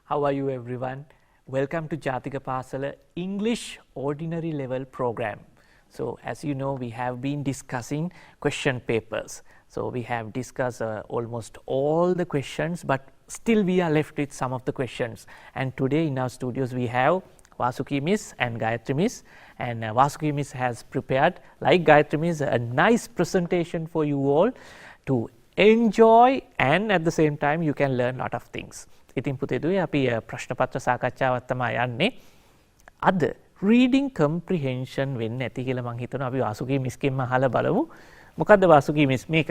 How are you everyone? Welcome to Jatika Pasala English Ordinary Level program. So as you know, we have been discussing question papers. So we have discussed almost all the questions, but still we are left with some of the questions. And today in our studios we have Vasuki Miss and Gayatri Miss, and Vasuki Miss has prepared, like Gayatri Miss, a nice presentation for you all to enjoy, and at the same time you can learn lot of things. ඉතින් පුතේදුවේ අපි ප්‍රශ්න පත්‍ර සාකච්ඡාවක් තමයි යන්නේ. අද reading comprehension වෙන්න ඇති කියලා මම හිතනවා. අපි වාසුකී මිස්ගෙන්ම අහලා බලමු. මොකද්ද වාසුකී මිස් මේක?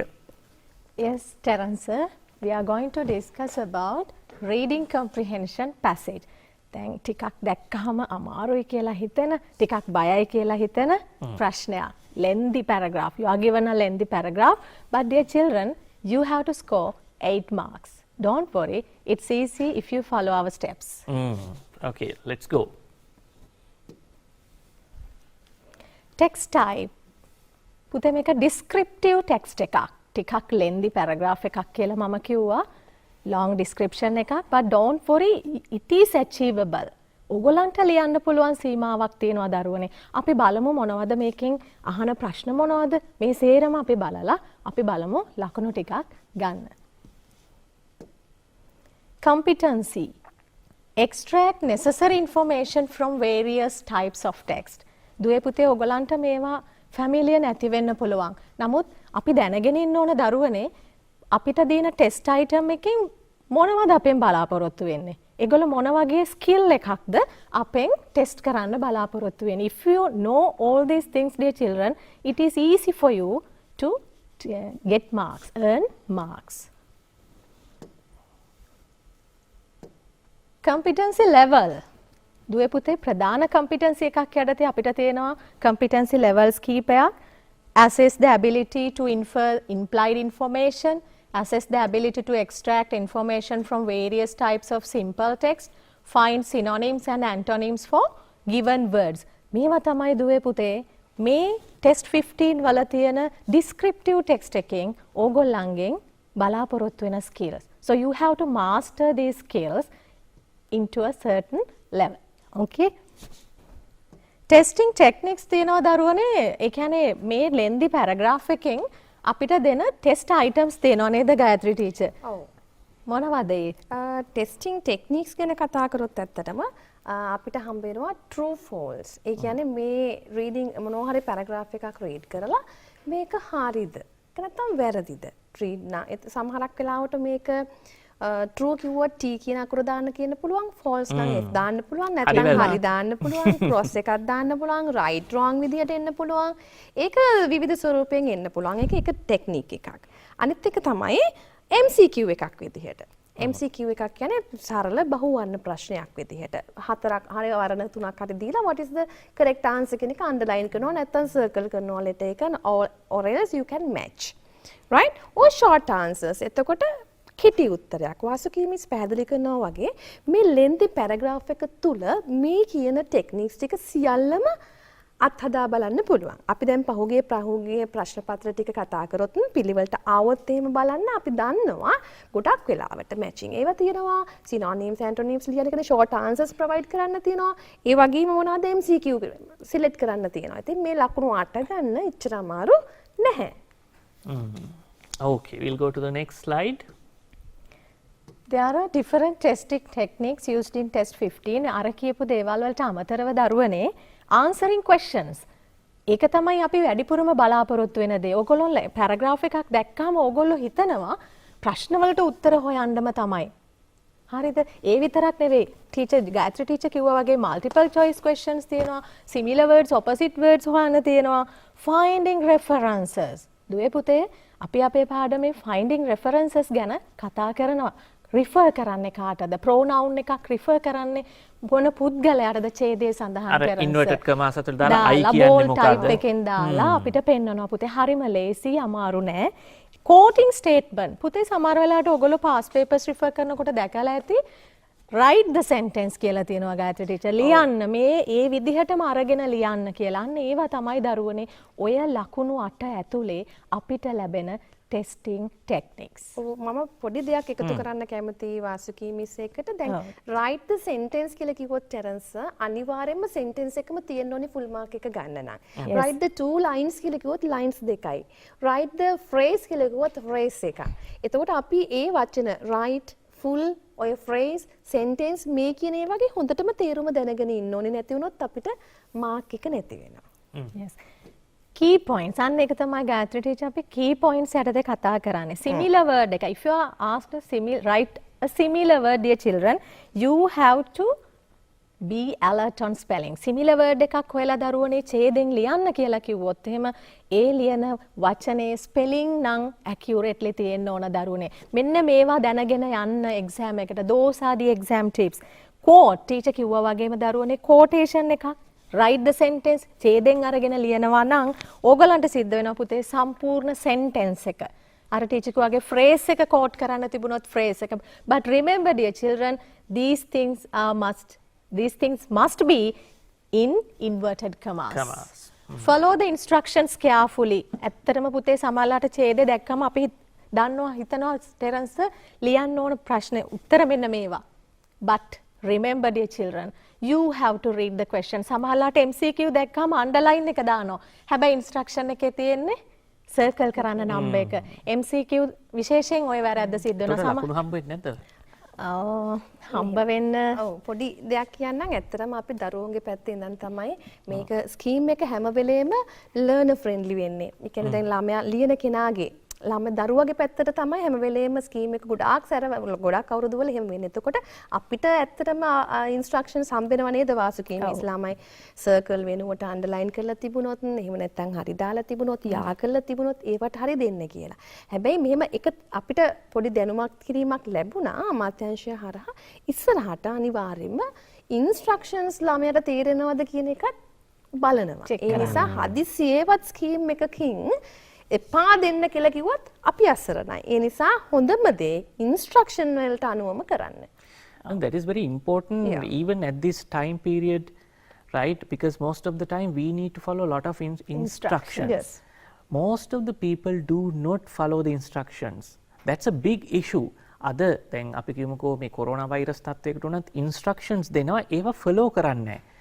Yes, Terence sir, we are going to discuss about reading comprehension passage. දැන් ටිකක් දැක්කහම අමාරුයි කියලා හිතෙන, ටිකක් බයයි කියලා හිතෙන ප්‍රශ්නයක්. Lengthy paragraph. You are given a lengthy paragraph, but dear children, you have to score 8 marks. Don't worry, it's easy if you follow our steps. Okay, let's go. Text type. පුතේ මේක descriptive text එකක්. ටිකක් lengthy paragraph එකක් කියලා මම කිව්වා. Long description එකක්, but don't worry, it is achievable. ඔයගොල්ලන්ට ලියන්න පුළුවන් සීමාවක් තියෙනවා දරුවනේ. අපි බලමු මොනවද මේකෙන් අහන ප්‍රශ්න මොනවද? මේ සේරම අපි බලලා අපි බලමු ලකුණු ටිකක් ගන්න. Competency. Extract necessary information from various types of text. දුවේ පුතේ ඔයගලන්ට මේවා ෆැමිලියර් නැති වෙන්න පුළුවන්. නමුත් අපි දැනගෙන ඉන්න ඕන දරුවනේ අපිට දෙන ටෙස්ට් අයිටම් එකෙන් මොනවද අපෙන් බලාපොරොත්තු වෙන්නේ? ඒගොල්ලෝ මොන වගේ ස්කිල් එකක්ද අපෙන් ටෙස්ට් කරන්න බලාපොරොත්තු වෙන්නේ? If you know all these things, dear children, it is easy for you to get marks, earn marks. Competency level. දුවේ පුතේ ප්‍රධාන competency එකක් යටතේ අපිට තියෙනවා competency levels කීපයක්. Assess the ability to infer implied information, assess the ability to extract information from various types of simple text, find synonyms and antonyms for given words. මේවා තමයි දුවේ පුතේ මේ test 15 වල තියෙන descriptive text එකෙන් ඕගොල්ලන්ගෙන් බලාපොරොත්තු වෙන skills. So you have to master these skills into a certain level. Okay? Testing techniques තියෙනවා දරුවනේ. ඒ කියන්නේ මේ lengthy paragraph එකෙන් අපිට දෙන test items තියෙනවා නේද ගායත්‍රි ටීචර්? ඔව්. මොනවද ඒ? ටෙස්ටිං ටෙක්නික්ස් ගැන කතා කරොත් ඇත්තටම අපිට හම්බ වෙනවා true false. ඒ කියන්නේ මේ reading මොනවා හරි paragraph එකක් read කරලා මේක හරියද? නැත්නම් වැරදිද? read සමහරක් වෙලාවට මේක true කිව්වොත් t කියන අකුර දාන්න කියන්න පුළුවන්, false නම් f දාන්න පුළුවන්, නැත්නම් හරි දාන්න පුළුවන්, cross එකක් දාන්න පුළුවන්, right wrong විදියට එන්න පුළුවන්. ඒක විවිධ ස්වරූපයෙන් එන්න පුළුවන්. ඒක ටෙක්නික් එකක්. අනිත් එක තමයි MCQ එකක් විදිහට. MCQ එකක් කියන්නේ සරල බහුවර්ණ ප්‍රශ්නයක් විදිහට. හතරක් හරි වර්ණ තුනක් හරි දීලා what is the correct answer කියන එක underline කරනවා, නැත්නම් circle කරනවා letter එක, or else you can match. Right? or short answers. එතකොට කෙටි උත්තරයක්. වාසුකී මිස් පැහැදිලි කරනවා වගේ මේ lengthy paragraph එක තුල මේ කියන ටෙක්නික්ස් ටික සියල්ලම අත්හදා බලන්න පුළුවන්. අපි දැන් පහුගිය ප්‍රශ්න පත්‍ර ටික කතා කරොත් පිළිවෙලට ආවොත් එහෙම බලන්න අපි දන්නවා ගොඩක් වෙලාවට matching ඒවා තියෙනවා, synonyms antonyms ලියන කෙනේ short answers provide කරන්න තියෙනවා. ඒ වගේම මොනවද MCQ select කරන්න තියෙනවා. ඉතින් මේ ලකුණු 8 ගන්න එච්චර අමාරු නැහැ. Okay, we'll go to the next slide. There are different testing techniques used in test 15. අර කියපු දේවල් වලට අමතරව දරුවනේ answering questions. ඒක තමයි අපි වැඩිපුරම බලාපොරොත්තු වෙන දේ. ඕගොල්ලෝ paragraph එකක් දැක්කම ඕගොල්ලෝ හිතනවා ප්‍රශ්න වලට උත්තර හොයන්නම තමයි. හරිද? ඒ විතරක් නෙවෙයි. ටීචර් ගායත්‍රි ටීචර් කිව්වා වගේ multiple choice questions තියෙනවා, similar words, opposite words හොයන්න තියෙනවා, finding references. දුවේ පුතේ අපි අපේ පාඩමේ finding references ගැන කතා කරනවා. refer කරන්නේ කාටද? pronoun එකක් refer කරන්නේ මොන පුද්ගලයාටද? ඡේදයේ සඳහන් කරන්නේ. අර inverted commas අතර දාලා I කියන්නේ මොකක්ද? type එකෙන් දාලා අපිට පෙන්වනවා පුතේ. හරිම ලේසි, අමාරු නෑ. quoting statement. පුතේ සමහර වෙලාවට ඔයගොල්ලෝ past papers refer කරනකොට දැකලා ඇති write the sentence කියලා තියෙනවා ගායත්‍රි ටීචර්. ලියන්න මේ ඒ විදිහටම අරගෙන ලියන්න කියලා. අන්න ඒවා තමයි දරුවනේ ඔය ලකුණු 8 ඇතුලේ අපිට ලැබෙන testing techniques. මම පොඩි දෙයක් එකතු කරන්න කැමතියි වාසුකී මිස් එකට. දැන් write the sentence කියලා කිව්වොත් ටෙරන්ස් අනිවාර්යයෙන්ම sentence එකම තියෙන්න ඕනි full mark එක ගන්න නම්. write the two lines කියලා කිව්වොත් lines දෙකයි. write the phrase කියලා කිව්වොත් phrase එකක්. එතකොට අපි ඒ වචන write full ඔය phrase sentence මේ කියන ඒ වගේ හොඳටම තේරුම දැනගෙන ඉන්න ඕනේ. නැති වුණොත් අපිට mark එක නැති වෙනවා. Yes. Key points. අන්න ඒක තමයි ගායත්‍රි ටීචර් අපි key points යටතේ කතා කරන්නේ. Similar word එක. If you are asked to write a similar word, dear children, you have to be alert on spelling. Similar word එකක් හොයලා දරුවනේ ඡේදෙන් ලියන්න කියලා කිව්වොත් එහෙම ඒ ලියන වචනේ spelling නම් accurately තියෙන්න ඕන දරුවනේ. මෙන්න මේවා දැනගෙන යන්න exam එකට. Those are the exam tips. Quote teacher කිව්වා වගේම දරුවනේ quotation එකක් write the sentence ඡේදෙන් අරගෙන ලියනවා නම් ඕගලන්ට සිද්ධ වෙනවා පුතේ සම්පූර්ණ sentence එක අර ටීචර් කිව්වාගේ phrase එක quote කරන්න තිබුණොත් phrase එක but remember dear children these things must be in inverted commas. Follow the instructions carefully. ඇත්තටම පුතේ සමහරලාට ඡේදය දැක්කම අපි දන්නවා හිතනවා ටෙරන්ස් ලියන්න ඕන ප්‍රශ්නේ උත්තර මෙන්න මේවා but remember dear children you have to read the question. සමහරලාට MCQ දැක්කම underline එක දානවා. හැබැයි instruction එකේ තියෙන්නේ circle කරන්න number එක. MCQ විශේෂයෙන් ওই වැරද්ද සිද්ධ වෙනවා. ලකුණු හම්බ වෙන්නේ නැද්ද? හම්බ වෙන්න පොඩි දෙයක් කියන්නම්. ඇත්තටම අපි දරුවන්ගේ පැත්තේ ඉඳන් තමයි මේක ස්කීම් එක හැම වෙලේම learner friendly වෙන්නේ. ඒ කියන්නේ දැන් ළමයා ලියන කෙනාගේ දරුවගේ පැත්තට තමයි හැම වෙලේම ස්කීම් එක ගොඩක් අවුරුදු වල එහෙම වෙන්නේ. එතකොට අපිට ඇත්තටම ඉන්ස්ට්‍රක්ෂන්ස් හම්බෙනව නේද වාසුකී මිස් ළමයි සර්කල් වෙනුවට අන්ඩර්ලයින් කරලා තිබුණොත් එහෙම නැත්නම් හරි දාලා තිබුණොත් යා කරලා තිබුණොත් ඒවට හරි දෙන්න කියලා. හැබැයි මෙහෙම එක අපිට පොඩි දැනුමක් කිරීමක් ලැබුණා අමාත්‍යාංශය හරහා ඉස්සරහට අනිවාර්යයෙන්ම ඉන්ස්ට්‍රක්ෂන්ස් ළමයට තේරෙනවද කියන එකත් බලනවා. ඒ නිසා හදිසියෙවත් ස්කීම් එකකින් එපා දෙන්න කියලා කිව්වත් අපි අසරණයි. ඒ නිසා හොඳම දේ ඉන්ස්ට්‍රක්ෂන් වලට අනුවම කරන්න. And that is very important even at this time period, right? Because most of the time we need to follow a lot of instructions. Yes. Most of the people do not follow the instructions. That's a big issue. අද දැන් අපි කියමුකෝ මේ corona virus තත්ත්වයකට උනත් instructions දෙනවා ඒවා follow කරන්නේ නැහැ.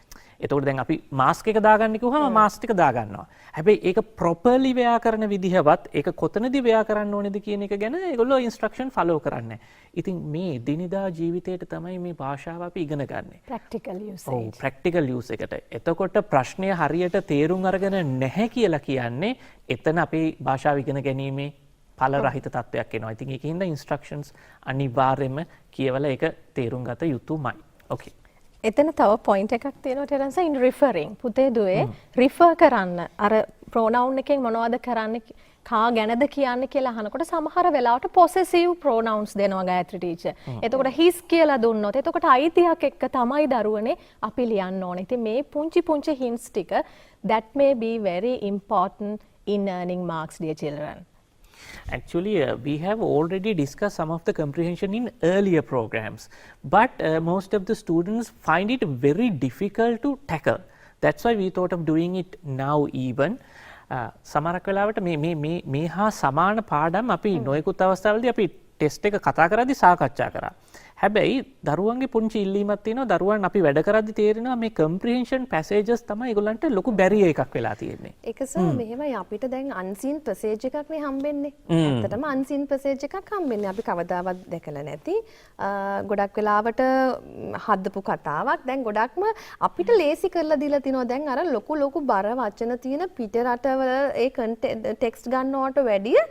එතකොට දැන් අපි මාස්ක් එක දාගන්න කිව්වම මාස්ක් ටික දාගන්නවා. හැබැයි ඒක properly වෙයා කරන විදිහවත් ඒක කොතනදී වෙයා කරන්න ඕනේද කියන එක ගැන ඒගොල්ලෝ instruction follow කරන්නේ නැහැ. ඉතින් මේ දිනදා ජීවිතේට තමයි මේ භාෂාව අපි ඉගෙන ගන්නෙ. practical usage. ඔව් practical use එකට. එතකොට ප්‍රශ්නය හරියට තේරුම් අරගෙන නැහැ කියලා කියන්නේ එතන අපේ භාෂාව ඉගෙන ගැනීමේ ඵල රහිත තත්වයක් එනවා. ඉතින් ඒකින්ද instructions අනිවාර්යයෙන්ම කියවලා ඒක තේරුම් ගත යුතුමයි. Okay. එතන තව පොයින්ට් එකක් තියෙනවා ටෙරන්ස් in referring පුතේ දුවේ refer කරන්න අර pronoun එකෙන් මොනවද කරන්නේ කා ගැනද කියන්නේ කියලා අහනකොට සමහර වෙලාවට possessive pronouns දෙනවා ගායත්‍රි ටීචර්. එතකොට his කියලා දුන්නොත් එතකොට අයිතියක් එක්ක තමයි දරුවනේ අපි ලියන්න ඕනේ. ඉතින් මේ පුංචි hints ටික that may be very important in earning marks dear children. Actually, we have already discussed some of the comprehension in earlier programs, but most of the students find it very difficult to tackle. That's why we thought of doing it now even. සමහරක් වෙලාවට මේ හා සමාන පාඩම් අපි නොයෙකුත් අවස්ථාවලදී අපි ටෙස්ට් එක කතා කරද්දී සාකච්ඡා කරා. හැබැයි දරුවන්ගේ පුංචි ඉල්ලීමක් තියෙනවා දරුවන් අපි වැඩ කරද්දී තේරෙනවා මේ comprehension passages තමයි ඒගොල්ලන්ට ලොකු barrier එකක් වෙලා තියෙන්නේ. ඒක සර් මෙහෙමයි අපිට දැන් unseen passage එකක් නේ හම්බෙන්නේ. ඇත්තටම unseen passage එකක් හම්බෙන්නේ අපි කවදාවත් දැකලා නැති ගොඩක් වෙලාවට හදපු කතාවක්. දැන් ගොඩක්ම අපිට ලේසි කරලා දීලා තිනවා දැන් අර ලොකු බර වචන තියෙන පිට රටවල ඒ ටෙක්ස්ට් ගන්නවට වැඩිය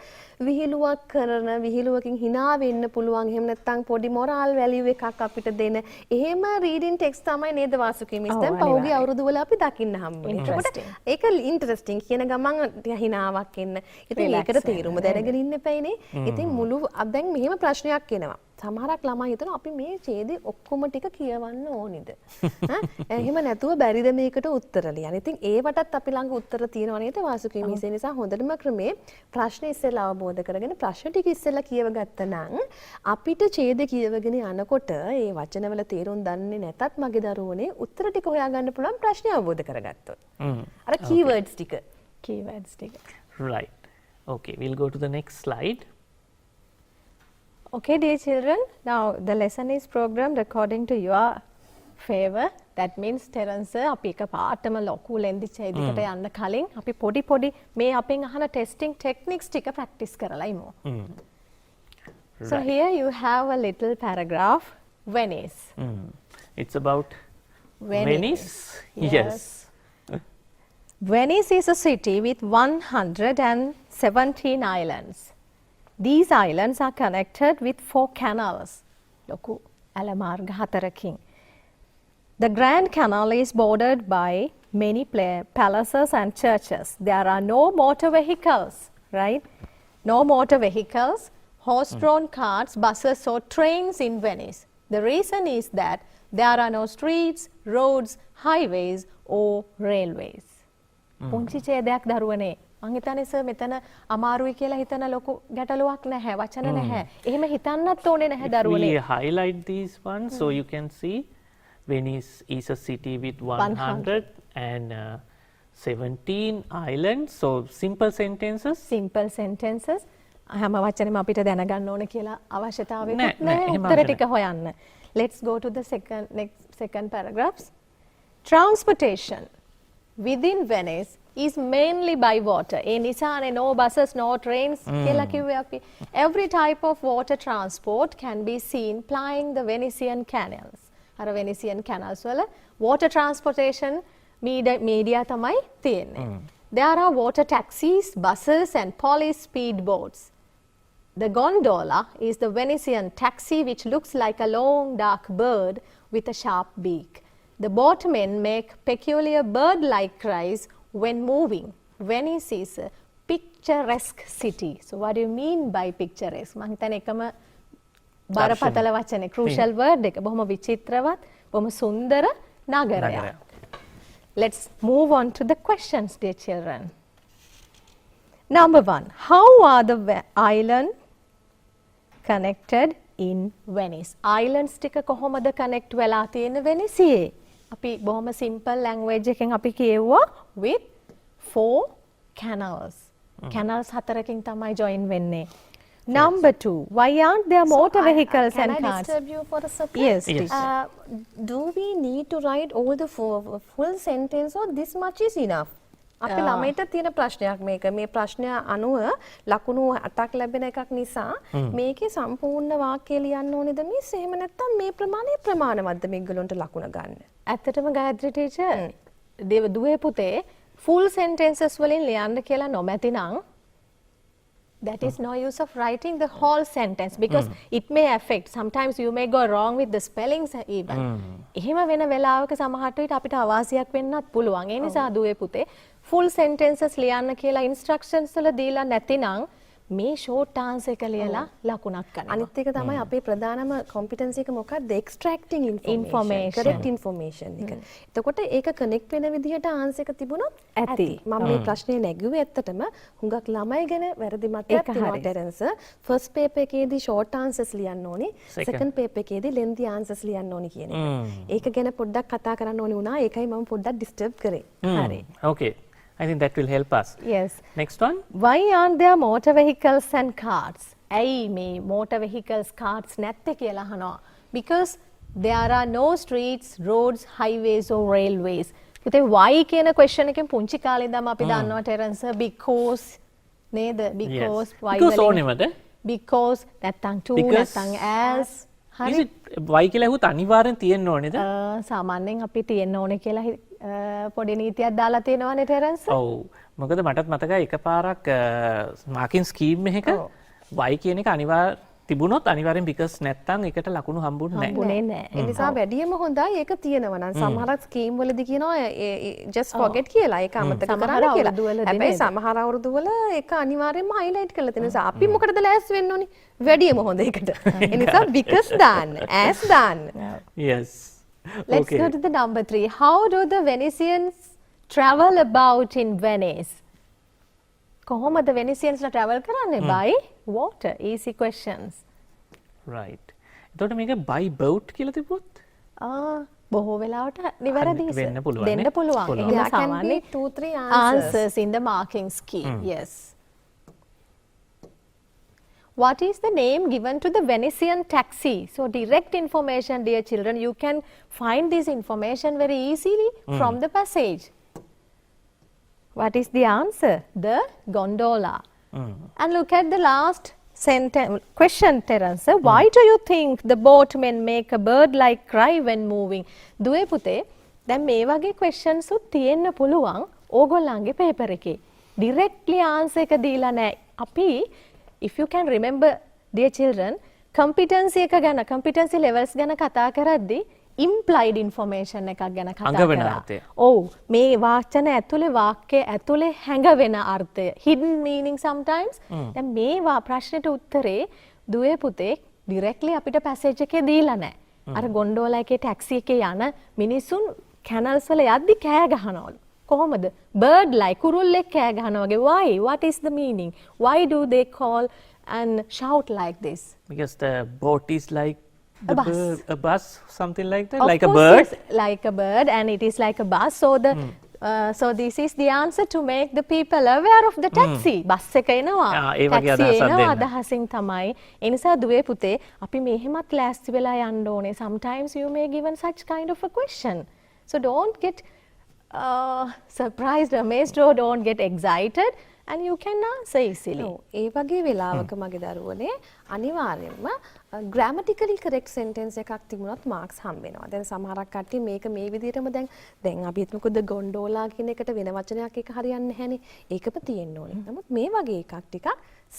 විහිළුවක් කරන විහිළුවකින් hina වෙන්න පුළුවන්. එහෙම නැත්නම් පොඩි මොරාල් වැලියු එකක් අපිට දෙන. එහෙම රීඩින් ටෙක්ස්ට් තමයි නේද වාසුකී මිස් දැන් පහුගිය අවුරුදු වල අපි දකින්න හම්බුනේ. ඒක ඉන්ටරෙස්ටිං කියන ගමන් හිනාවක් එන්න. ඉතින් ඒකට තේරුම දැනගෙන ඉන්න එපයිනේ. ඉතින් මුළු දැන් මෙහෙම ප්‍රශ්නයක් එනවා. සමහරක් ළමයි හිතනවා අපි මේ ඡේදේ ඔක්කොම ටික කියවන්න ඕනිද? එහෙම නැතුව බැරිද මේකට උත්තර ලියන්න. ඉතින් ඒවටත් අපි ළඟ උත්තර තියෙනවා නේද වාසුකී මිස්? ඒ නිසා හොඳටම ක්‍රමේ ප්‍රශ්න ඉස්සෙල්ලා අවබෝධ කරගෙන ප්‍රශ්න ටික ඉස්සෙල්ලා කියව ගත්තා නම් අපිට ඡේදේ කියවගෙන යනකොට ඒ වචනවල තේරුම් දන්නේ නැතත් මගේ දරුවනේ උත්තර ටික හොයාගන්න පුළුවන් ප්‍රශ්නේ අවබෝධ කරගත්තොත්. අර keywords ටික. keywords ටික. Right. Okay, we'll go to the next slide. Okay, dear children, now the lesson is programmed according to your favor. That means Terence අපි එක පාටම ලොකු ලෙන්දි ඡේදයකට යන්න කලින් අපි පොඩි මේ අපෙන් අහන testing techniques ටික practice කරලා ඉමු. So Right. here you have a little paragraph, Venice. It's about Venice. Yes. Venice is a city with 117 islands. These islands are connected with 4 canals. ලොකු ඇලමාර්ග 4කින්. The Grand Canal is bordered by many palaces and churches. There are no motor vehicles, right? No motor vehicles, horse-drawn carts, buses or trains in Venice. The reason is that there are no streets, roads, highways or railways. පුංචි ඡේදයක් දරුවනේ. මං හිතන්නේ sir මෙතන අමාරුයි කියලා හිතන ලොකු ගැටලුවක් නැහැ, වචන නැහැ. එහෙම හිතන්නත් ඕනේ නැහැ දරුවනේ. We highlight these ones so you can see Venice is a city with 117 islands. So simple sentences. Simple sentences. හැම වචනෙම අපිට දැනගන්න ඕන කියලා අවශ්‍යතාවයක් නෑ, නැහැ එහෙම උත්තර අවශ්‍ය ටික හොයන්න. Let's go to the second paragraphs. Transportation within Venice is mainly by water. ඒ නිසානේ no buses, no trains කියලා කිව්වේ අපි. Every type of water transport can be seen plying the Venetian canals. අර Venetian canals වල water transportation media තමයි තියෙන්නේ. There are water taxis, buses and police speedboats. The gondola is the Venetian taxi which looks like a long dark bird with a sharp beak. The boatmen make peculiar bird-like cries when moving. Venice is a picturesque city. So what do you mean by picturesque? මම හිතන්නේ එකම බරපතල වචනේ crucial word එක. බොහොම විචිත්‍රවත්, බොහොම සුන්දර නගරයක්. Let's move on to the questions, dear children. Number 1. How are the island connected in Venice? Islands ටික කොහොමද connect වෙලා තියෙන්නේ වෙනිසියේ? අපි බොහොම simple language එකෙන් අපි කියුවා with 4 canals. Canals 4කින් තමයි join වෙන්නේ. Number 2. Why aren't there motor vehicles and Can I cars? disturb you for a second? Yes, Yes. teacher. Do we need to write all the full sentence or this much is enough? අපි ළමයිට තියෙන ප්‍රශ්නයක් මේක. මේ ප්‍රශ්නය අනුව ලකුණු 8ක් ලැබෙන එකක් නිසා මේකේ සම්පූර්ණ වාක්‍යය ලියන්න ඕනේද මිස්? එහෙම නැත්නම් මේ ප්‍රමාණය ප්‍රමාණවත්ද මේගොල්ලන්ට ලකුණ ගන්න? ඇත්තටම ගායත්‍රි ටීචර් දුවේ පුතේ full sentences වලින් ලියන්න කියලා නොමැති නම් that is no use of writing the whole sentence because it may affect. Sometimes you may go wrong with the spellings even. එහෙම වෙන වෙලාවක සමහරට විට අපිට අවාසියක් වෙන්නත් පුළුවන්. ඒ නිසා දුවේ පුතේ full sentences ලියන්න කියලා instructions වල දීලා නැතිනම් මේ short answer එක ලියලා ලකුණක් ගන්නවා. අනිත් එක තමයි අපේ ප්‍රධානම competency එක මොකක්ද? extracting Information. correct information එක. එතකොට ඒක connect වෙන විදිහට answer එක තිබුණොත් ඇති. මම මේ ප්‍රශ්නේ නැගුවේ ඇත්තටම හුඟක් ළමයි ගැන වැරදි මතයක් ඒක තියෙනවා හරි. ටෙරන්ස්. first paper එකේදී short answers ලියන්න ඕනේ. Second. second paper එකේදී lengthy answers ලියන්න ඕනේ කියන එක. ඒක ගැන පොඩ්ඩක් කතා කරන්න ඕනේ වුණා. ඒකයි මම පොඩ්ඩක් disturb කරේ. හරි. Okay, I think that will help us. Yes. Next one. Why aren't there motor vehicles and cars? ඇයි මේ motor vehicles, cars නැත්තේ කියලා අහනවා. Because there are no streets, roads, highways or railways. පුතේ why කියන question එකෙන් පුංචි කාලේ ඉඳන්ම අපි දන්නවා ටෙරන්ස් because නේද? Because why Because වලින්- ඕනෙමද? because නැත්තම් to Because- නැත්තම් as Is හරි it why කියලා ඇහුවොත් අනිවාර්යෙන් තියෙන්න ඕනේද? සාමාන්‍යයෙන් අපි තියෙන්න ඕනේ කියලා පොඩි නීතියක් දාලා තියෙනවානේ ටෙරන්ස්. ඔව්. මොකද මටත් මතකයි එකපාරක් මාකින් ස්කීම් එකක why කියන එක අනිවාර්ය තිබුණොත් අනිවාර්යෙන් because නැත්තම් ඒකට ලකුණු හම්බුනේ නැහැ. හම්බුනේ නැහැ. ඒ නිසා වැඩියම හොඳයි ඒක තියෙනවා නම් සමහර ස්කීම් වලදී කියනවා just forget කියලා ඒක අමතක සමහර කරන්න කියලා. අවුරුදු වලදී හැබැයි නේද? සමහර අවුරුදු වල ඒක අනිවාර්යෙන්ම highlight කරලා තියෙන නිසා අපි මොකටද ලෑස්ති වෙන්න ඕනි? වැඩියම හොඳ ඒකට. ඒ නිසා because දාන්න, as දාන්න. Yes. Let's go to the number 3. How do the Venetians travel about in Venice? කොහොමද Venetians travel කරන්නේ? By water. Easy questions. Right. එතකොට මේක by boat කියලා තිබුණොත් බොහෝ වෙලාවට නිවැරදි වෙන්න පුළුවන් දෙන්න නේ? පුළුවන්. පුළුවන්. එහෙම There can සාමාන්‍ය be 2-3 answers. answers in the marking scheme. Yes. What is the name given to the Venetian taxi? So direct information, dear children, you can find this information very easily from the passage. What is the answer? The gondola. And look at the last sentence question, Terence. Why do you think the boatmen make a bird-like cry when moving? දුවේ පුතේ දැන් මේ වගේ questions උත් තියෙන්න පුළුවන් ඕගොල්ලන්ගේ paper එකේ. Directly answer එක දීලා නැහැ. අපි if you can remember, dear children, competency එක ගැන competency levels ගැන කතා කරද්දී implied information එකක් ගැන කතා කරා. ඔව් මේ වාචන ඇතුලේ වාක්‍ය ඇතුලේ හැඟවෙන අර්ථය hidden meaning sometimes. දැන් මේ ප්‍රශ්නෙට උත්තරේ දුවේ පුතේ directly අපිට passage එකේ දීලා නැහැ. අර gondola එකේ taxi එකේ යන මිනිසුන් canals වල යද්දි කෑ ගහනවලු. කොහොමද? bird like කුරුල්ලෙක් කෑ ගහනවා වගේ. Why? What is the meaning? Why do they call and shout like this? Because the boat is like a bus. A bus, something like that, Of like a course, bird. yes, like a bird, and it is like a bus. So the so this is the answer to make the people aware of the taxi. Bus එක එනවා. ඒ වගේ taxi අදහසක් එනවා දෙන්න. අදහසින් තමයි. ඒ නිසා දුවේ පුතේ අපි මෙහෙමත් ලෑස්ති වෙලා යන්න ඕනේ. Sometimes you may given such kind of a question. So don't get surprised, amazed, or don't get excited, and you can answer easily. ඒ වගේ වෙලාවක මගේ දරුවනේ අනිවාර්යෙන්ම grammatically correct sentence එකක් තිබුණොත් marks හම්බ වෙනවා. දැන් සමහරක් කට්ටිය මේක මේ විදිහටම දැන් අපි හිතමුකෝ the gondola කියන එකට වෙන වචනයක් එක හරියන්නේ නැහනේ. ඒකම තියෙන්න ඕනේ. නමුත් මේ වගේ එකක් ටිකක්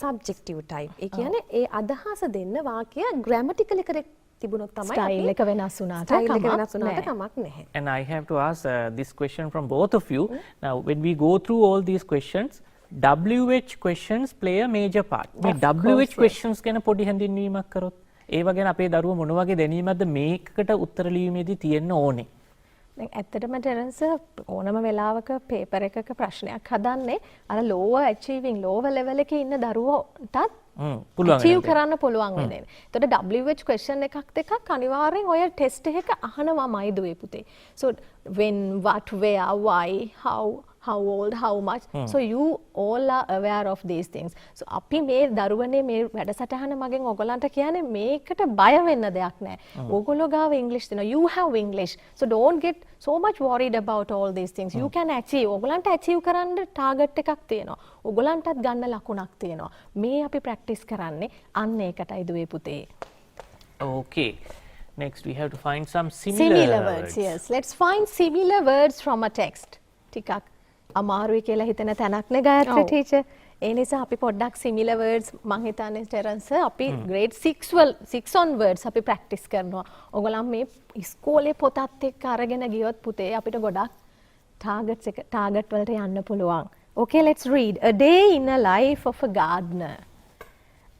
subjective type. ඒ කියන්නේ ඒ අදහස දෙන්න වාක්‍ය grammatically correct තිබුණොත් තමයි Style එක වෙනස් වුණාට style එක කමක් වෙනස් වුණාට නැහැ. කමක් නැහැ. And I have to ask this question from both of you. Now, when we go through all these questions, WH questions play a major part. මේ WH questions ගැන පොඩි හැඳින්වීමක් කරොත් ඒව ගැන අපේ දරුවෝ මොන වගේ දැනීමක්ද මේකට උත්තර ලියීමේදී තියෙන්න ඕනේ? දැන් ඇත්තටම ටෙරන්ස් ඕනම වෙලාවක පේපර් එකක ප්‍රශ්නයක් හදන්නේ අර lower achieving lower level එකේ ඉන්න දරුවෝටත් පුළුවන් achieve කරන්න පුළුවන් වෙන. එතකොට WH question එකක් දෙකක් අනිවාර්යෙන් ඔය ටෙස්ට් එක අහනවාමයි දුවේ පුතේ. So when, what, where, why, how old, how much. So you all are aware of these things. So අපි මේ දරුවනේ මේ වැඩසටහන මගෙන් ඔයගලන්ට කියන්නේ මේකට බය වෙන්න දෙයක් නැහැ. ඔයගොල්ලෝ ගාව English දෙනවා. You have English. So don't get so much worried about all these things. You can achieve. ඔයගලන්ට achieve කරන්න target එකක් තියෙනවා. ඔයගලන්ටත් ගන්න ලකුණක් තියෙනවා. මේ අපි practice කරන්නේ අන්න ඒකටයි දුවේ පුතේ. Okay. Next we have to find some similar words. Yes. Let's find similar words from a text. ටිකක් අමාරුයි කියලා හිතන තැනක් නේ ගායත්‍රි ටීචර්. ඒ නිසා අපි පොඩ්ඩක් similar words මං හිතන්නේ ටෙරන්ස් අපි grade 6 onwards අපි practice කරනවා. ඔයගොල්ලන් මේ ඉස්කෝලේ පොතත් එක්ක අරගෙන ගියොත් පුතේ අපිට ගොඩක් target වලට යන්න පුළුවන්. Okay, let's read. A day in a life of a gardener.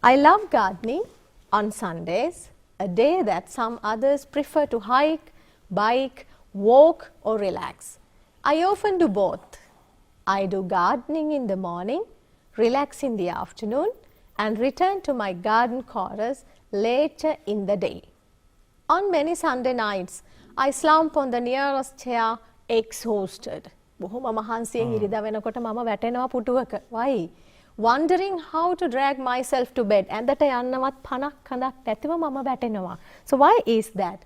I love gardening on Sundays, a day that some others prefer to hike, bike, walk or relax. I often do both. I do gardening in the morning, relax in the afternoon, and return to my garden chorus later in the day. On many Sunday nights, I slump on the nearest chair, exhausted. බොහොම මහන්සියෙන් ඉරිදා වෙනකොට මම වැටෙනවා පුටුවක. Why? Wondering how to drag myself to bed. ඇඳට යන්නවත් පණක් කඳක් නැතිව මම වැටෙනවා. So why is that?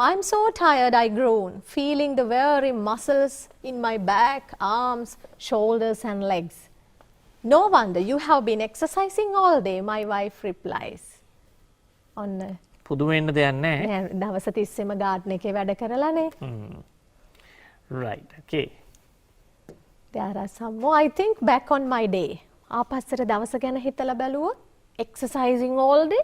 I'm so tired, I groan, feeling the weary muscles in my back, arms, shoulders and legs. No wonder you have been exercising all day, my wife replies. ඔන්න පුදුම වෙන්න දෙයක් නැහැ. නෑ දවස් 30ෙම garden එකේ වැඩ කරලානේ. Right. Okay. There are some more. I think back on my day. ආපස්සට දවස ගැන හිතලා බැලුවොත් exercising all day.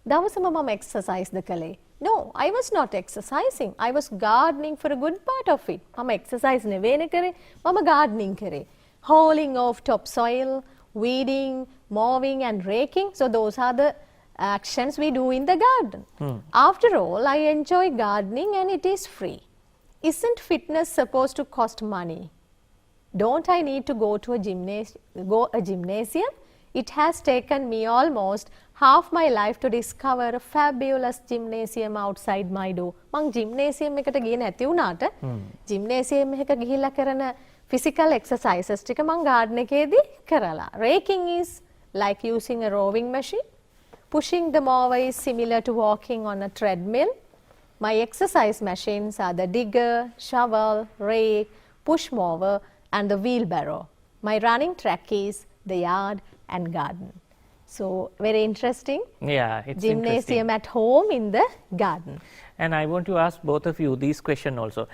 දවසම මම exercise ද කළේ. No, I was not exercising. I was gardening for a good part of it. මම exercise නෙවෙයිනේ කරේ. මම gardening කරේ. Hauling off topsoil, weeding, mowing and raking. So those are the actions we do in the garden. After all, I enjoy gardening and it is free. Isn't fitness supposed to cost money? Don't I need to go to a gymnasium? It has taken me almost half my life to discover a fabulous gymnasium outside my door. මං gymnasium එකට ගියේ නැති වුණාට gymnasium එක ගිහිල්ලා කරන physical exercises ටික මං garden එකේදී කරලා. Raking is like using a rowing machine. Pushing the mower is similar to walking on a treadmill. My exercise machines are the digger, shovel, rake, push mower and the wheelbarrow. My running track is the yard and garden. So very interesting. Yeah, it's Gymnasium interesting. at home in the garden. And I want to ask both of you this question also.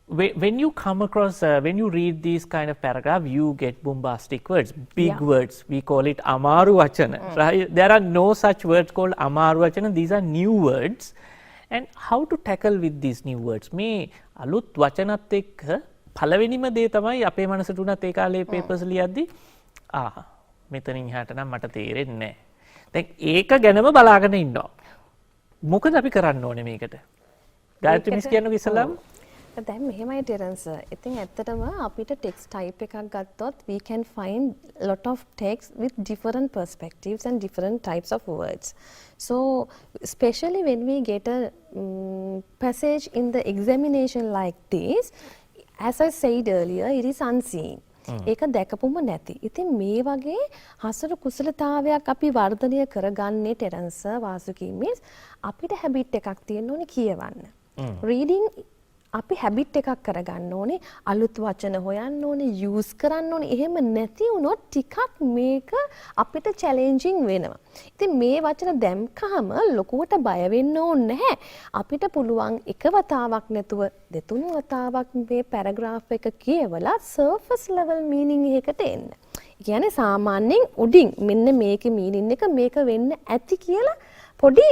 When you come across, when you read these kind of paragraph, you get bombastic words, big words. We call it amaru vachana, right? There are no such words called amaru vachana. These are new words. And how to tackle with these new words? මේ අලුත් වචනත් එක්ක පළවෙනිම දේ තමයි අපේ මනසට උනත් ඒ කාලේ papers ලියද්දි මෙතනින් එහාට නම් මට තේරෙන්නේ නැහැ. දැන් ඒක ගැනම බලාගෙන ඉන්නවා. මොකද අපි කරන්න ඕනේ මේකට? ගායත්‍රි මිස් කියන්නකෝ ඉස්සලාම. දැන් මෙහෙමයි ටෙරන්ස්. ඉතින් ඇත්තටම අපිට ටෙක්ස්ට් ටයිප් එකක් ගත්තොත් we can find lot of text with different perspectives and different types of words. So especially when we get a passage in the examination like this, as I said earlier, it is unseen. ඒක දැකපුම නැති. ඉතින් මේ වගේ හසල කුසලතාවයක් අපි වර්ධනය කරගන්නේ Terrence වාසුකී miss අපිට habit එකක් තියෙන්න ඕනේ කියවන්න. රීඩින් අපි හැබිට් එකක් කරගන්න ඕනේ අලුත් වචන හොයන්න ඕනේ යූස් කරන්න ඕනේ එහෙම නැති වුණොත් ටිකක් මේක අපිට චැලෙන්ජින් වෙනවා. ඉතින් මේ වචන දැම්කහම ලොකුවට බය වෙන්න ඕනේ නැහැ. අපිට පුළුවන් එක වතාවක් නැතුව දෙතුන් වතාවක් මේ පැරග්‍රාෆ් එක කියවලා සර්ෆස් ලෙවල් මීනින් එකකට එන්න. ඒ කියන්නේ සාමාන්‍යයෙන් උඩින් මෙන්න මේකේ මීනින් එක මේක වෙන්න ඇති කියලා පොඩි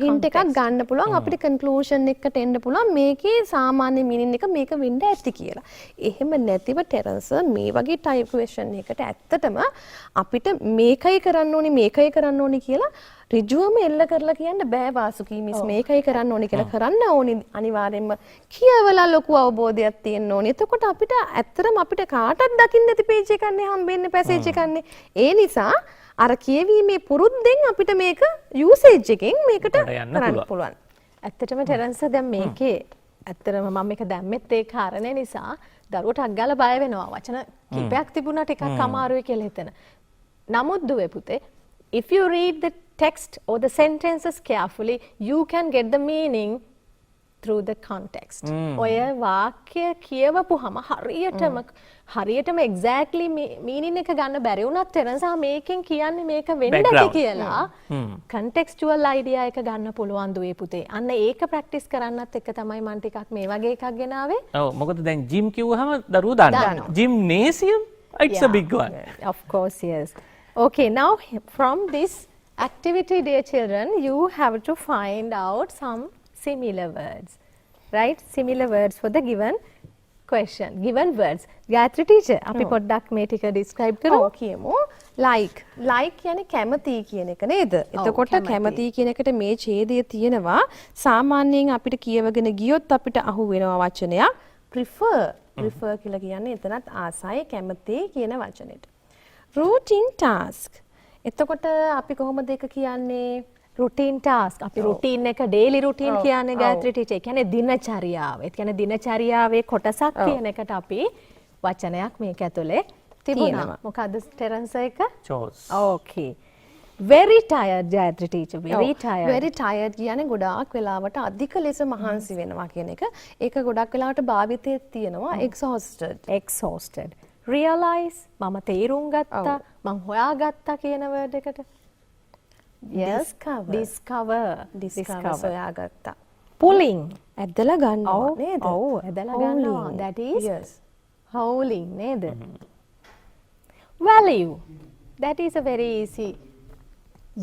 හින්ට් එකක් ගන්න පුළුවන් අපිට කන්ක්ලූෂන් එකකට එන්න පුළුවන් මේකේ සාමාන්‍ය මීනින් එක මේක වෙන්න ඇති කියලා. එහෙම නැතිව ටෙරන්ස් මේ වගේ ටයිප් ක්වෙස්චන් එකකට ඇත්තටම අපිට මේකයි කරන්න ඕනි කියලා ඍජුවම එල්ල කරලා කියන්න බෑ වාසුකී මිස් මේකයි කරන්න ඕනි කියලා කරන්න ඕනි අනිවාර්යෙන්ම කියවලා ලොකු අවබෝධයක් තියෙන්න ඕනි. එතකොට අපිට ඇත්තටම අපිට කාටවත් දකින්න නැති පේජ් එකක් නේ හම්බෙන්නේ පැසේජ් එකක් නේ. ඒ නිසා අර කියවීමේ පුරුද්දෙන් අපිට මේක යූසේජ් එකෙන් මේකට කරන්න පුළුවන්. ඇත්තටම ටෙරන්ස් දැන් මේකේ ඇත්තටම මම මේක දැම්මෙත් ඒ කාරණේ නිසා දරුවට අග්ගාලා බය වෙනවා. වචන කිපයක් තිබුණා ටිකක් අමාරුයි කියලා හිතන. නමුත් දුවේ පුතේ if you read the text or the sentences carefully you can get the meaning through the context. ඔය වාක්‍ය කියවපුවම හරියටම exactly meaning එක ගන්න බැරි වුණත් ටෙරන්සා මේකෙන් කියන්නේ මේක වෙන්න ඇති කියලා contextual idea එක ගන්න පුළුවන් දුවේ පුතේ. අන්න ඒක ප්‍රැක්ටිස් කරන්නත් එක තමයි මම ටිකක් මේ වගේ එකක් ගෙනාවේ. ඔව් මොකද දැන් ජිම් කිව්වහම දරුවෝ දන්නවා. Gymnasium it's a big one. Of course, yes. Okay, now from this activity, dear children, you have to find out some similar words, right? Similar words for the given question, given words. Gayatri teacher, අපි පොඩ්ඩක් මේ ටික describe කරමු. කියමු. like කියන්නේ කැමති කියන එක නේද? එතකොට කැමති කියන එකට මේ ඡේදය තියෙනවා. සාමාන්‍යයෙන් අපිට කියවගෙන ගියොත් අපිට අහු වෙනවා වචනයක් prefer කියලා කියන්නේ එතනත් ආසයි කැමති කියන වචනෙට. routine task. එතකොට අපි කොහොමද ඒක කියන්නේ? routine task. අපි routine එක daily routine කියන්නේ ගායත්‍රි ටීචර්. ඒ කියන්නේ දිනචරියාව. ඒ කියන්නේ දිනචරියාවේ කොටසක් කියන එකට අපි වචනයක් මේක ඇතුලේ තිබුණා. මොකද්ද ටෙරන්ස් එක? Chores. Okay. Very tired Gayathri teacher. Very tired. very tired කියන්නේ ගොඩාක් වෙලාවට අධික ලෙස මහන්සි වෙනවා කියන එක. ඒක ගොඩක් වෙලාවට භාවිතයේ තියෙනවා exhausted. Realize මම තේරුම් ගත්තා මම හොයාගත්තා කියන වර්ඩ් එකට. discover සොයාගත්තා. pulling ඇදලා ගන්නවා නේද? ඔව් ඇදලා ගන්නවා. that is howling නේද? value that is a very easy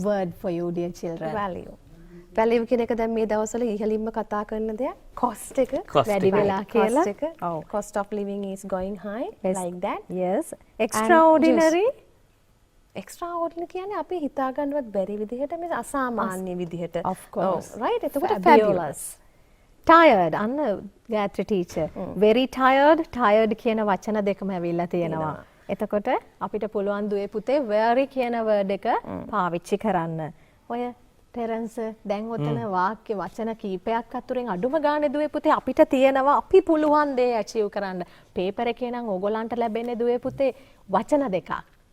word for you dear children. value කියන එක දැන් මේ දවස්වල ඉහළින්ම කතා කරන දෙයක්. cost එක වැඩි වෙලා කියලා. cost of living is going high like that. Yes. extraordinary කියන්නේ අපි හිතා ගන්නවත් බැරි විදිහට මේ අසාමාන්‍ය විදිහට. of course. right. එතකොට fabulous. tired අන්න ගායත්‍රි ටීචර්. very tired කියන වචන දෙකම ඇවිල්ලා තියෙනවා. එතකොට අපිට පුළුවන් දුවේ පුතේ very කියන වර්ඩ් එක පාවිච්චි කරන්න. ඔය ටෙරන්ස් දැන් ඔතන වාක්‍ය වචන කීපයක් අතුරෙන් අඩුම ගානේ දුවේ පුතේ අපිට තියෙනවා අපි පුළුවන් දේ achieve කරන්න. පේපර් එකේ නම් ඕගොල්ලන්ට ලැබෙන්නේ දුවේ පුතේ වචන දෙකක්.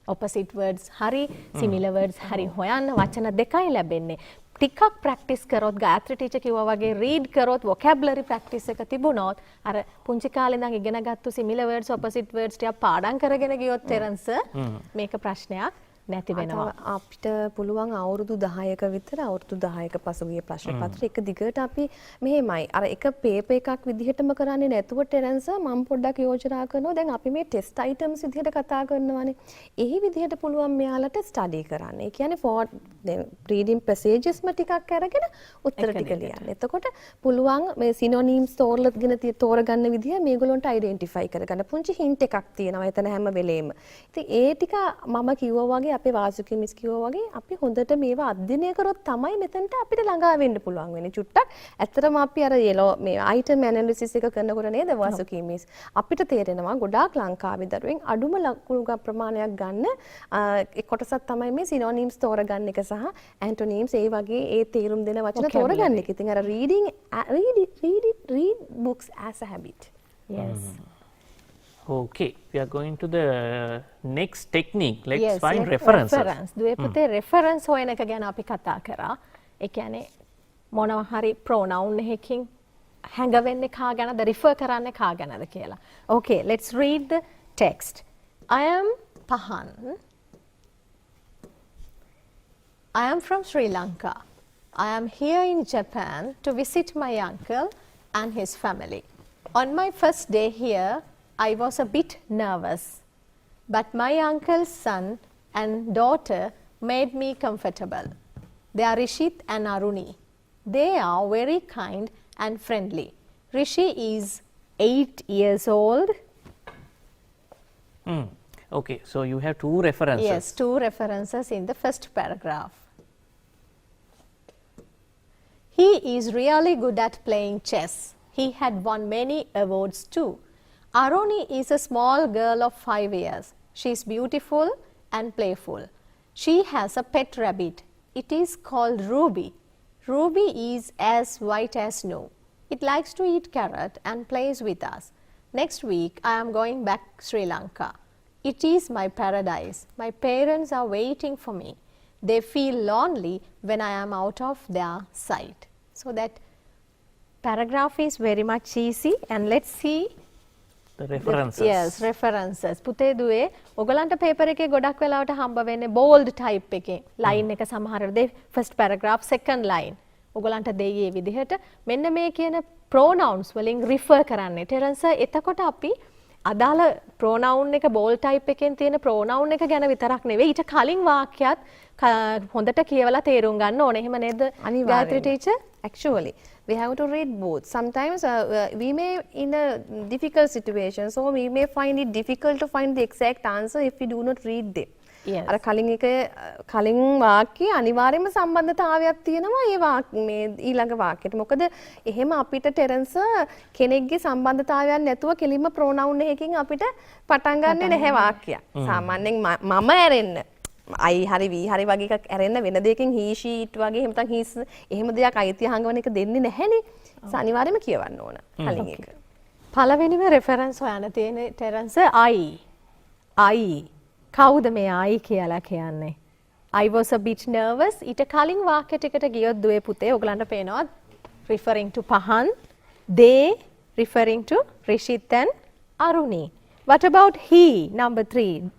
opposite words හරි similar words හරි හොයන්න වචන දෙකයි ලැබෙන්නේ. ටිකක් ප්‍රැක්ටිස් කරොත් ගායත්‍රි ටීචර් කිව්වා වගේ රීඩ් කරොත් vocabulary practice එක තිබුණොත් අර පුංචි කාලේ ඉඳන් ඉගෙනගත්තු similar words opposite words ටික පාඩම් කරගෙන ගියොත් ටෙරන්ස් මේක ප්‍රශ්නයක් නැති වෙනවා. අපිට පුළුවන් අවුරුදු 10ක විතර අවුරුදු 10ක පසුගිය ප්‍රශ්න පත්‍රය එක දිගට අපි මෙහෙමයි අර එක පේපර් එකක් විදිහටම කරන්නේ නැතුව ටෙරන්ස් මම පොඩ්ඩක් යෝජනා කරනවා දැන් අපි මේ ටෙස්ට් අයිටම්ස් විදිහට කතා කරනවානේ. එහි විදිහට පුළුවන් මෙයාලට ස්ටඩි කරන්න. ඒ කියන්නේ ෆෝර් රීඩින් පැසේජස්ම ටිකක් අරගෙන උත්තර ටික ලියන්න. එතකොට පුළුවන් මේ සිනොනිම්ස් තෝරගන්න විදිහ මේගොල්ලන්ට අයිඩෙන්ටිෆයි කරගන්න. පුංචි හින්ට් එකක් තියෙනවා එතන හැම වෙලේම. ඉතින් ඒ ටික මම කිව්වා වගේ අපේ වාසුකී මිස් කිව්වා වගේ අපි හොඳට මේවා අධ්‍යයනය කරොත් තමයි මෙතනට අපිට ළඟා වෙන්න පුළුවන් වෙන්නේ. චුට්ටක් ඇත්තටම අපි අර yellow මේ item analysis එක කරනකොට නේද වාසුකී මිස් අපිට තේරෙනවා ගොඩාක් ලංකාවේ දරුවෙන් අඩුම ලකුණු ප්‍රමාණයක් ගන්න ඒ කොටසක් තමයි මේ synonyms තෝරගන්න එක සහ antonyms ඒ වගේ ඒ තේරුම් දෙන වචන තෝරගන්න එක. ඉතින් අර read books as a habit. Yes. Okay, we are going to the next technique. Let's find references. දුවේ පුතේ reference හොයන එක ගැන අපි කතා කරා. ඒ කියන්නේ මොනවා හරි pronoun එකකින් හැඟවෙන්නේ කා ගැනද refer කරන්නේ කා ගැනද කියලා. Okay, let's read the text. I am Pahan. I am from Sri Lanka. I am here in Japan to visit my uncle and his family. On my first day here, I was a bit nervous, but my uncle's son and daughter made me comfortable. They are Rishit and Aruni. They are very kind and friendly. Rishi is 8 years old. Okay, so you have two references. Yes, two references in the first paragraph. He is really good at playing chess. He had won many awards too. Aruni is a small girl of 5 years. She is beautiful and playful. She has a pet rabbit. It is called Ruby. Ruby is as white as snow. It likes to eat carrot and plays with us. Next week I am going back to Sri Lanka. It is my paradise. My parents are waiting for me. They feel lonely when I am out of their sight. So that paragraph is very much easy, and let's see the references. Yes, references. පුතේ දුවේ ඔයගලන්ට paper එකේ ගොඩක් වෙලාවට හම්බ වෙන්නේ bold type එකේ line එක සමහර වෙලාවට first paragraph second line ඔයගලන්ට දෙයි මේ විදිහට මෙන්න මේ කියන pronouns වලින් refer කරන්නේ. ටෙරන්ස් එතකොට අපි අදාළ pronoun එක bold type එකෙන් තියෙන pronoun එක ගැන විතරක් නෙවෙයි ඊට කලින් වාක්‍යයත් හොඳට කියවලා තේරුම් ගන්න ඕනේ. එහෙම නේද? Gayathri teacher? Actually, we have to read both. Sometimes we may in a difficult situation, so we may find it difficult to find the exact answer if we do not read them. Yes. අර කලින් වාක්‍යය අනිවාර්යයෙන්ම සම්බන්ධතාවයක් තියෙනවා මේ ඊළඟ වාක්‍යයට. මොකද එහෙම අපිට Terrence කෙනෙක්ගේ සම්බන්ධතාවයක් නැතුව කෙලින්ම pronoun එකකින් අපිට පටන් ගන්නෙ නැහැ වාක්‍යයක්. සාමාන්‍යයෙන් මම ඇරෙන්න I හරි we හරි වගේ එකක් ඇරෙන්න වෙන දෙයකින් he she it වගේ එහෙම නැත්නම් his එහෙම දෙයක් අයිතිය හංගවන එක දෙන්නේ නැහැනේ. අනිවාර්යයෙන්ම කියවන්න ඕන කලින් එක. පළවෙනිම reference හොයන්න තියෙන ටෙරන්ස් I කවුද මේ I කියලා කියන්නේ? I was a bit nervous. ඊට කලින් වාක්‍ය ටිකට ගියොත් දුවේ පුතේ ඔයගලන්ට පේනවා referring to Pahan, they referring to Rishit and Aruni. What about he, number 3?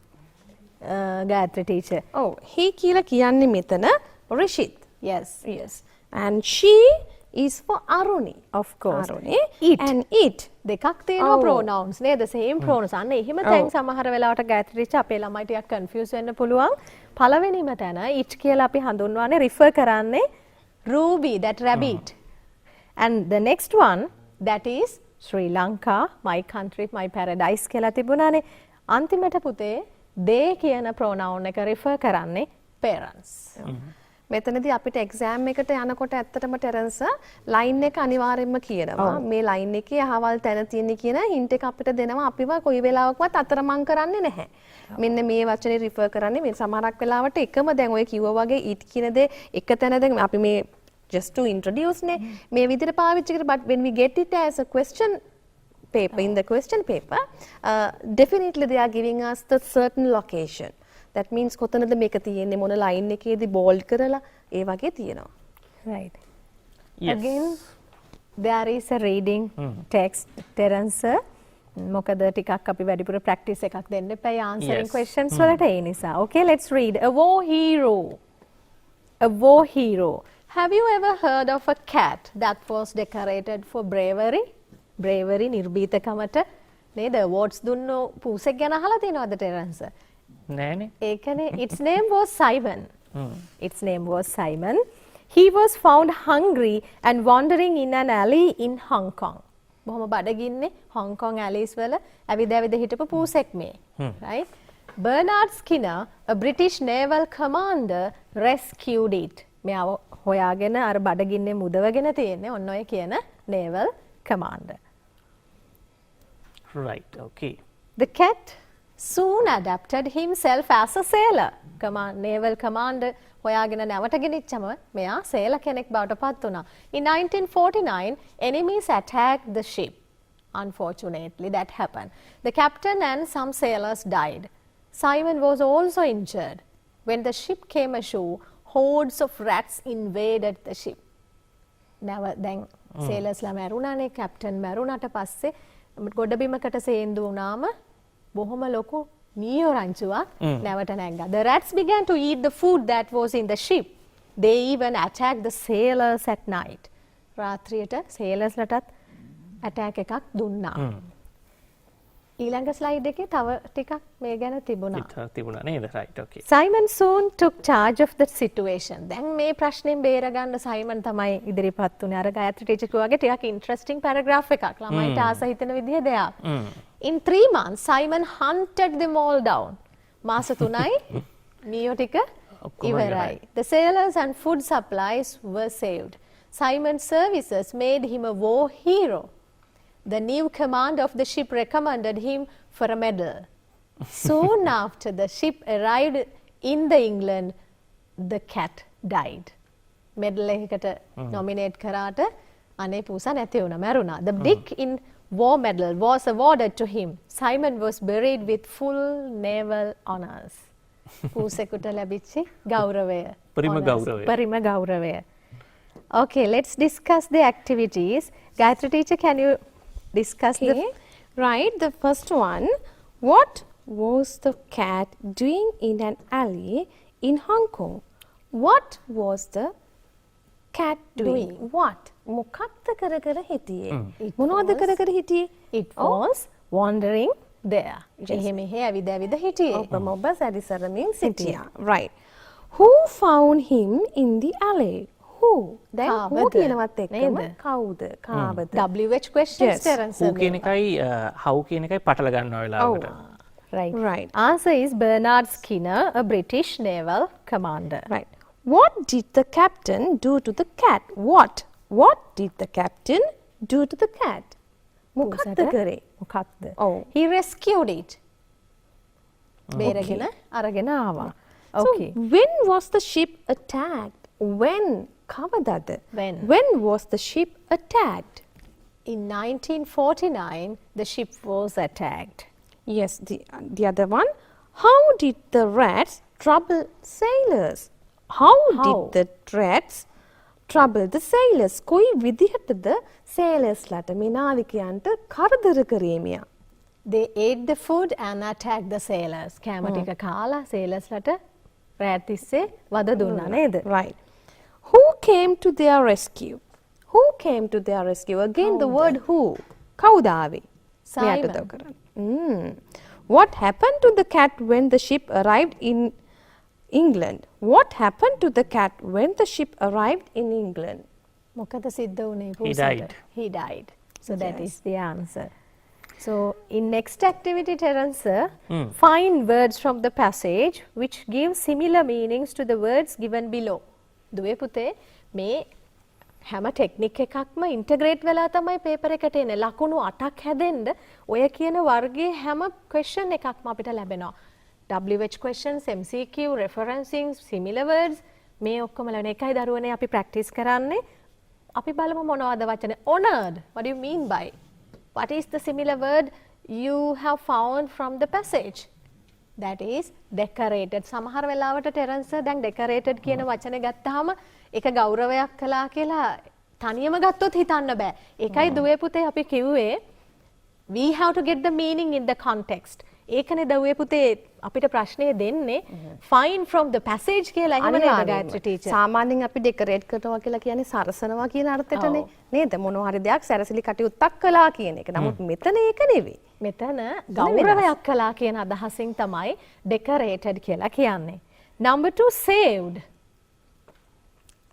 Gayatri teacher. Oh, he කියලා කියන්නේ මෙතන Rishit. Yes. Yes. And she is for Aruni. Of course. Aruni. It. And it. දෙකක් තියෙනවා pronouns නේද? same pronouns. අන්න එහෙම තැන් සමහර වෙලාවට Gayatri teacher අපේ ළමයි ටිකක් confuse වෙන්න පුළුවන්. පළවෙනිම තැන it කියලා අපි හඳුන්වන්නේ refer කරන්නේ Ruby, that rabbit. And the next one, that is Sri Lanka, my country, my paradise කියලා තිබුණානේ. අන්තිමට පුතේ they කියන pronoun එක refer කරන්නේ parents. මෙතනදී අපිට එක්සෑම් එකට යනකොට ඇත්තටම ටෙරන්ස් ලයින් එක අනිවාර්යයෙන්ම කියනවා. මේ ලයින් එකේ අහවල් තැන තියෙන කියන හින්ට් එක අපිට දෙනවා. අපිව කොයි වෙලාවකවත් අතරමං කරන්නේ නැහැ. මෙන්න මේ වචනේ රිෆර් කරන්නේ මේ සමහරක් වෙලාවට එකම දැන් ඔය කිව්වා වගේ it කියන දේ එක තැන දැන් අපි මේ just to introduce නේ මේ විදිහට පාවිච්චි කරලා but when we get it as a question paper in the question paper definitely they are giving us the certain location. that means කොතනද මේක තියෙන්නේ මොන line එකේදී bold කරලා ඒ වගේ තියෙනවා. Right. Yes. Again, there is a reading text, Terence sir. මොකද ටිකක් අපි වැඩිපුර practice එකක් දෙන්න එපා answering Yes. questions වලට ඒ නිසා. Okay, let's read. A war hero. A war hero. Have you ever heard of a cat that was decorated for bravery? Bravery නිර්භීතකමට නේද awards දුන්නු පූසෙක් ගැන අහලා තියෙනවද Terence sir? නෑනේ. ඒකනේ its name was Simon. Its name was Simon. He was found hungry and wandering in an alley in Hong Kong. බොහොම බඩගින්නේ Hong Kong alleys වල ඇවිද ඇවිද හිටපු පූසෙක් මේ. Right? Bernard Skinner, a British naval commander, rescued it. මෙයාව හොයාගෙන අර බඩගින්නේ මුදවගෙන තියෙන්නේ ඔන්න ඔය කියන naval commander. Right, okay. The cat soon adapted himself as a sailor. Naval commander හොයාගෙන නැවට ගෙනිච්චම මෙයා sailor කෙනෙක් බවට පත් වුණා. In 1949, enemies attacked the ship. Unfortunately, that happened. The captain and some sailors died. Simon was also injured. When the ship came ashore, hordes of rats invaded the ship. දැන් sailors ලා මැරුණානේ, captain මැරුණාට පස්සේ ගොඩබිමකට සේන්දු වුණාම බොහොම ලොකු නියෝ රංචුවක් නැවට නැග්ගා. The rats began to eat the food that was in the ship. They even attacked the sailors at night. රාත්‍රියට sailors ලටත් attack එකක් දුන්නා. ඊළඟ slide එකේ තව ටිකක් මේ ගැන තිබුණා. තිබුණා නේද? Right, okay. Simon soon took charge of the situation. දැන් මේ ප්‍රශ්نين බේරගන්න Simon තමයි ඉදිරිපත් වුණේ. අර ගායත්‍රි ටීචර් කිව්වාගේ ටිකක් interesting paragraph එකක්. ළමයිට ආස හිතෙන විදිහ දෙයක්. In 3 months, Simon hunted them all down. මාස 3යි නියෝ ටික ඉවරයි. The sailors and food supplies were saved. Simon's services made him a war hero. The new commander of the ship recommended him for a medal. Soon after the ship arrived in the England, the cat died. Medal එකකට nominate කරාට අනේ පූසා නැති වුණා මැරුණා. The Dick in War Medal was awarded to him. Simon was buried with full naval honors. පූසෙකුට ලැබිච්ච ගෞරවය. පරිම ගෞරවය. පරිම ගෞරවය. Okay, let's discuss the activities. Gayatri teacher, can you discuss Okay. Right, the first one. What was the cat doing in an alley in Hong Kong? What was the cat doing? What? මොකක්ද කර කර හිටියේ? මොනවද කර කර හිටියේ? It was wandering there. එහෙ මෙහෙ ඇවිද ඇවිද හිටියේ. ඔබ සැරිසරමින් සිටියා. Right. Who found him in the alley? Who? දැන් who කාවද? කියනවත් එක්කම නේද? කවුද? කාවද? WH questions Yes. Terence Who sir කියන එකයි how කියන එකයි පටල ගන්නවා වෙලාවකට. Right. Right. Answer is Bernard Skinner, a British naval commander. Right. What did the captain do to the cat? What? What did the captain do to the cat? මොකක්ද කරේ? මොකක්ද? Oh. He rescued it. බේරගෙන අරගෙන ආවා. Okay. So, when was the ship attacked? When? කවදාද? When? When was the ship attacked? In 1949, the ship was attacked. Yes, the other one. How did the rats trouble sailors? How did the rats trouble the sailors? කොයි විදිහටද sailors ලට මේ නාවිකයන්ට කරදර කරේ මෙයා? They ate the food and attacked the sailors. කෑම ටික කාලා sailors ලට රෑත් තිස්සේ වද දුන්නා නේද? Right. Who came to their rescue? Who came to their rescue? Again, the word who. කවුද ආවේ? Simon. මෙයාට උදව් කරන්න. What happened to the cat when the ship arrived in England? What happened to the cat when the ship arrived in England? මොකද සිද්ධ වුණේ He පූසට? died. He died. So that is the answer. So in next activity, Terence sir, find words from the passage which give similar meanings to the words given below. දුවේ පුතේ මේ හැම technique එකක්ම integrate වෙලා තමයි paper එකට එන්නේ. ලකුණු 8ක් හැදෙන්න ඔය කියන වර්ගයේ හැම ක්වෙස්චන් එකක්ම අපිට ලැබෙනවා. WH questions, MCQ, referencing, similar words මේ ඔක්කොම ලැබෙන එකයි දරුවනේ අපි ප්‍රැක්ටිස් කරන්නේ. අපි බලමු මොනවද වචනේ. Honored. What do you mean by? What is the similar word you have found from the passage? that is decorated. සමහර වෙලාවට ටෙරන්ස් දැන් decorated කියන වචනේ ගත්තාම ඒක ගෞරවයක් කළා කියලා තනියම ගත්තොත් හිතන්න බෑ. ඒකයි දුවේ පුතේ අපි කිව්වේ we have to get the meaning in the context. ඒකනේ දුවේ පුතේ අපිට ප්‍රශ්නේ දෙන්නේ find from the passage කියලා. එහෙම නේද ගායත්‍රි ටීචර්? සාමාන්‍යයෙන් අපි ඩෙකොරේට් කරනවා කියලා කියන්නේ සරසනවා කියන අර්ථයටනේ නේද? මොනවා හරි දෙයක් සැරසිලි කටයුත්තක් කළා කියන එක. නමුත් මෙතන ඒක නෙවෙයි. මෙතන ගෞරවයක් කළා කියන අදහසින් තමයි decorated කියලා කියන්නේ. Number 2, saved.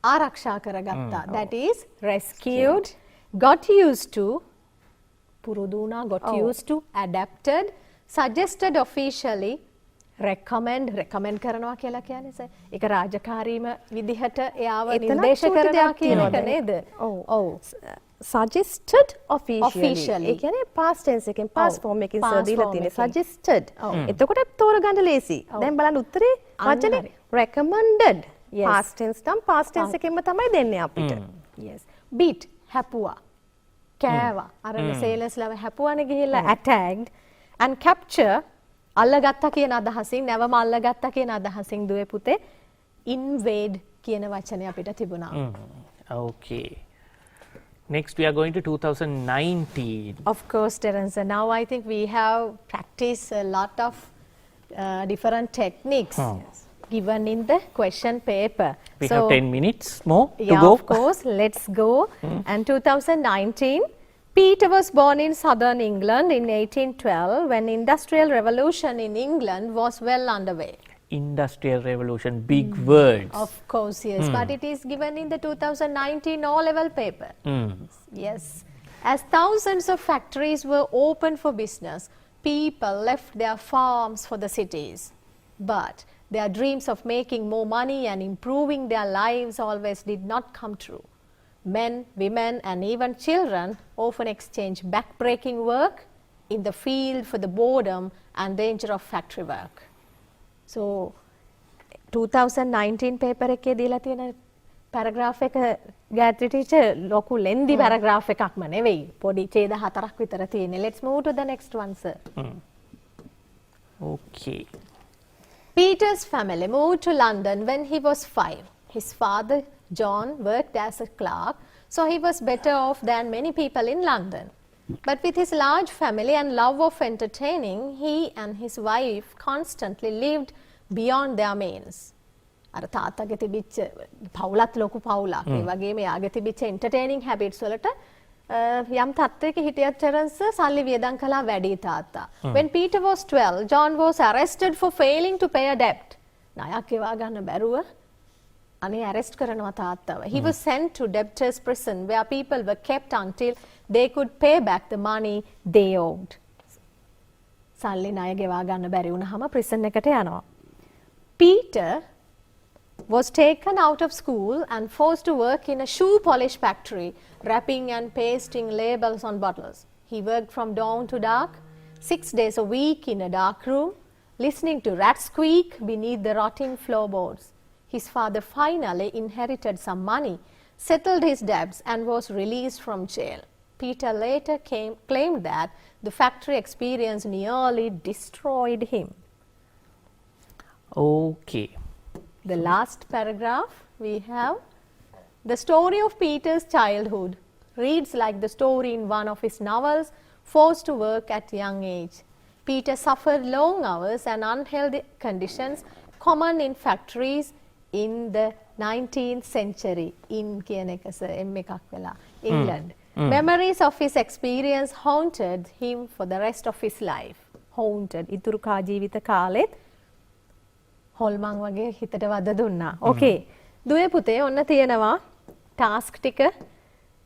ආරක්ෂා කරගත්තා. That is rescued, got used to, පුරුදු වුණා, got used to, adapted, suggested officially, recommend කරනවා කියලා කියන්නේ සර්. ඒක රාජකාරීම විදිහට එයාව නිර්දේශ කරනවා කියන එක නේද? ඔව්. suggested officially. ඒ කියන්නේ past tense එකෙන් past form එකකින් සර් දීලා තියෙන්නේ suggested. එතකොට තෝරගන්න ලේසි. දැන් බලන්න උත්තරේ වචනේ recommended. past tense නම් past tense එකෙන්ම තමයි දෙන්නේ අපිට. yes. beat හැපුවා. කෑවා. අර sailors ලව හැපුවානේ ගිහිල්ලා attacked and capture අල්ලගත්තා කියන අදහසින් නැවම අල්ලගත්තා කියන අදහසින් දුවේ පුතේ invade කියන වචනේ අපිට තිබුණා. Okay. Next we are going to 2019. Of course, Terence. Now I think we have practiced a lot of different techniques given in the question paper. We have 10 minutes more to yeah, go. of course. Let's go. And 2019, Peter was born in southern England in 1812 when Industrial Revolution in England was well underway. Industrial Revolution, big words. Of course, yes. But it is given in the 2019 O-level paper. Yes. As thousands of factories were opened for business, people left their farms for the cities. But their dreams of making more money and improving their lives always did not come true. Men, women, and even children often exchange back-breaking work in the field for the boredom and danger of factory work. So 2019 paper එකේ දීලා තියෙන paragraph එක Gayathri teacher ලොකු lengthy paragraph එකක්ම නෙවෙයි. පොඩි ඡේද 4ක් විතර තියෙන්නේ. Let's move to the next one, sir. Okay. Peter's family moved to London when he was 5. His father, John, worked as a clerk, so he was better off than many people in London. But with his large family and love of entertaining, he and his wife constantly lived beyond their means. අර තාත්තගේ තිබිච්ච පවුලත් ලොකු පවුලක්. ඒ වගේම යාගේ තිබිච්ච entertaining habits වලට යම් තත්ත්වයක හිටියත් ටෙරන්ස් සල්ලි වියදම් කළා වැඩි තාත්තා. When Peter was 12, John was arrested for failing to pay a debt. ණයක් ගෙවා ගන්න බැරුව අනේ arrest කරනවා තාත්තව. He was sent to debtors prison where people were kept until they could pay back the money they owed. සල්ලි ණය ගෙවා ගන්න බැරි වුණාම prison එකට යනවා. Peter was taken out of school and forced to work in a shoe polish factory, wrapping and pasting labels on bottles. He worked from dawn to dark, 6 days a week in a dark room, listening to rats squeak beneath the rotting floorboards. His father finally inherited some money, settled his debts, and was released from jail. Peter later claimed that the factory experience nearly destroyed him. Okay. The last paragraph we have, the story of Peter's childhood reads like the story in one of his novels, Forced to Work at Young Age. Peter suffered long hours and unhealthy conditions common in factories in the 19th century in England. Memories of his experience haunted him for the rest of his life. Haunted. ඉතුරු ජීවිත කාලෙත් හොල්මන් වගේ හිතට වද දුන්නා. Okay. දුවේ පුතේ ඔන්න තියෙනවා ටාස්ක් ටික.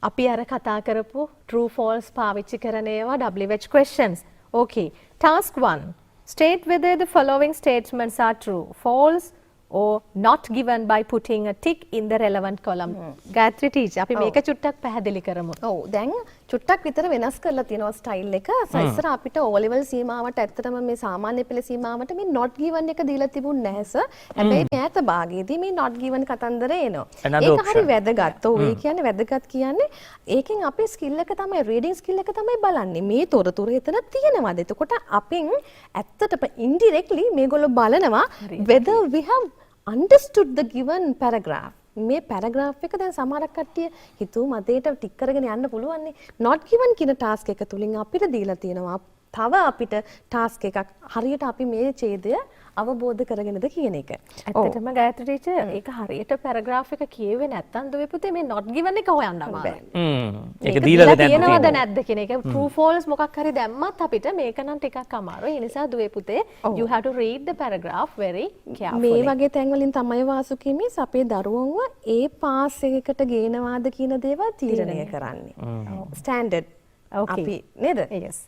අපි අර කතා කරපු true false පාවිච්චි කරන ඒවා WH questions. Okay. Task 1. State whether the following statements are true, false or not given by putting a tick in the relevant column. Gayathri teacher අපි මේක චුට්ටක් පැහැදිලි කරමු. ඔව් දැන් චුට්ටක් විතර වෙනස් කරලා තියෙනවා ස්ටයිල් එක. ඉස්සර අපිට O level සීමාවට ඇත්තටම මේ සාමාන්‍ය පෙළ සීමාවට මේ not given එක දීලා තිබුණ නැහැ සර්. හැබැයි මෑත භාගයේදී මේ not given කතන්දරේ එනවා. ඒක හරි වැදගත්. ඔව් ඒ කියන්නේ වැදගත් කියන්නේ ඒකෙන් අපේ ස්කිල් එක තමයි රීඩින් ස්කිල් එක තමයි බලන්නේ. මේ තොරතුරු එතන තියෙනවද? එතකොට අපෙන් ඇත්තටම ඉන්ඩිරෙක්ට්ලි මේගොල්ලෝ බලනවා whether we have understood the given paragraph. මේ පැරග්‍රාෆ් එක දැන් සමහරක් කට්ටිය හිතුව මතේට ටික් කරගෙන යන්න පුළුවන් නේ. not given කියන ටාස්ක් එක තුලින් අපිට දීලා තියෙනවා තව අපිට ටාස්ක් එකක් හරියට අපි මේ ඡේදය අවබෝධ කරගෙනද කියන එක. ඇත්තටම ගායත්‍රි ටීචර් ඒක හරියට පැරග්‍රාෆ් එක කියෙන්නේ නැත්තම් දුවේ පුතේ මේ not given එක හොයන්න අමාරුයි. ඒක දීලා තියෙනවද නැද්ද කියන එක true false මොකක් හරි දැම්මත් අපිට මේක නම් ටිකක් අමාරුයි. ඒ නිසා දුවේ පුතේ you have to read the paragraph very carefully. මේ වගේ තැන් වලින් තමයි වාසුකීමේ අපේ දරුවන්ව ඒ පාස් එකකට ගේනවාද කියන දේවල් තීරණය කරන්නේ. ස්ටෑන්ඩඩ් අපි නේද? Yes.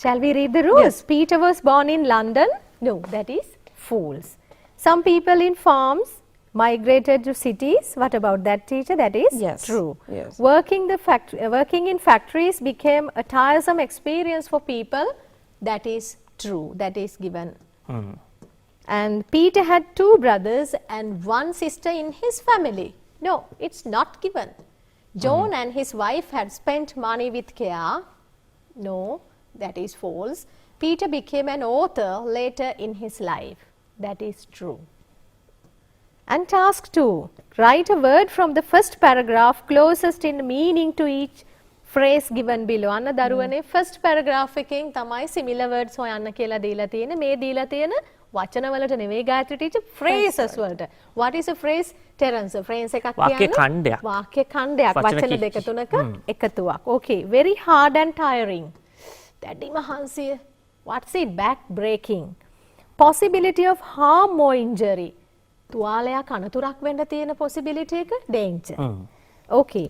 Shall we read the rules? Yes. Peter was born in London. No, that is false. Some people in farms migrated to cities. What about that, teacher? That is true. Yes. Working in factories became a tiresome experience for people. That is true. That is given. And Peter had 2 brothers and 1 sister in his family. No, it's not given. John and his wife had spent money with care. No, that is false. Peter became an author later in his life. That is true. And task 2. Write a word from the first paragraph closest in meaning to each phrase given below. අන්න දරුවනේ first paragraph එකෙන් තමයි similar words හොයන්න කියලා දීලා තියෙන්නේ. මේ දීලා තියෙන වචන වලට නෙවෙයි ගායත්‍රි ටීචර් phrases වලට. What is a phrase? Terence phrase එකක් කියන්නේ වාක්‍ය ඛණ්ඩයක්. වාක්‍ය ඛණ්ඩයක් වචන දෙක තුනක එකතුවක්. Okay, very hard and tiring. Daddy මහන්සිය. What's it? Back breaking. Possibility of harm or injury. තුවාලයක් අනතුරක් වෙන්න තියෙන possibility එක danger. Okay.